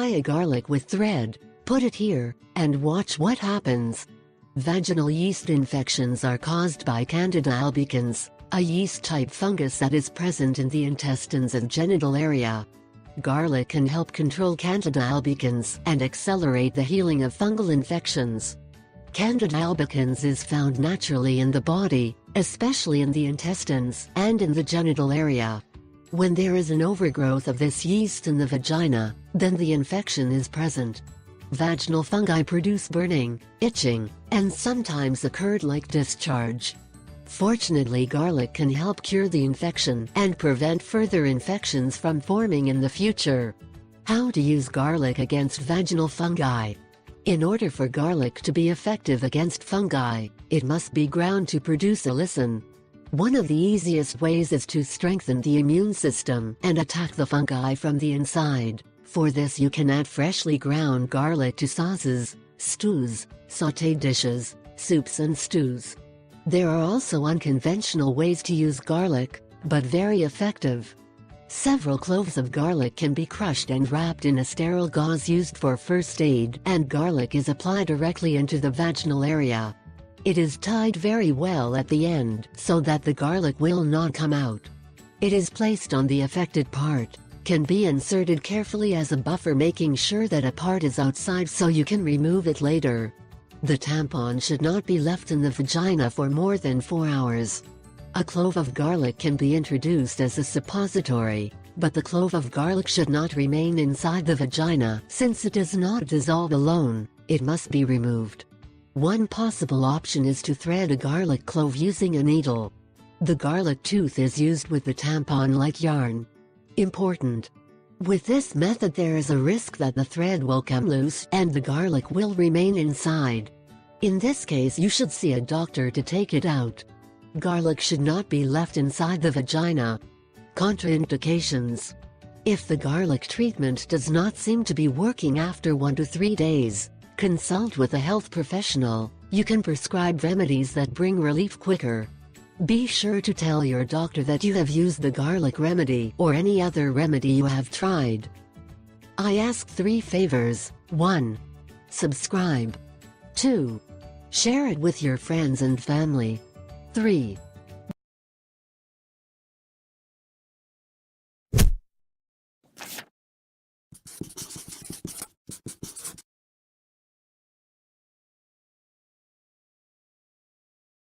Tie a garlic with thread, put it here, and watch what happens. Vaginal yeast infections are caused by Candida albicans, a yeast-type fungus that is present in the intestines and genital area. Garlic can help control Candida albicans and accelerate the healing of fungal infections. Candida albicans is found naturally in the body, especially in the intestines and in the genital area. When there is an overgrowth of this yeast in the vagina, then the infection is present. Vaginal fungi produce burning, itching, and sometimes a curd-like discharge. Fortunately, garlic can help cure the infection and prevent further infections from forming in the future. How to use garlic against vaginal fungi? In order for garlic to be effective against fungi, it must be ground to produce allicin. One of the easiest ways is to strengthen the immune system and attack the fungi from the inside. For this you can add freshly ground garlic to sauces, stews, sautéed dishes, soups and stews. There are also unconventional ways to use garlic, but very effective. Several cloves of garlic can be crushed and wrapped in a sterile gauze used for first aid, and garlic is applied directly into the vaginal area. It is tied very well at the end so that the garlic will not come out. It is placed on the affected part, can be inserted carefully as a buffer, making sure that a part is outside so you can remove it later. The tampon should not be left in the vagina for more than 4 hours. A clove of garlic can be introduced as a suppository, but the clove of garlic should not remain inside the vagina since it does not dissolve alone, it must be removed. One possible option is to thread a garlic clove using a needle. The garlic tooth is used with the tampon like yarn. Important. With this method there is a risk that the thread will come loose and the garlic will remain inside. In this case you should see a doctor to take it out. Garlic should not be left inside the vagina. Contraindications. If the garlic treatment does not seem to be working after 1 to 3 days, consult with a health professional. You can prescribe remedies that bring relief quicker. Be sure to tell your doctor that you have used the garlic remedy or any other remedy you have tried. I ask 3 favors. 1. Subscribe. 2. Share it with your friends and family. 3.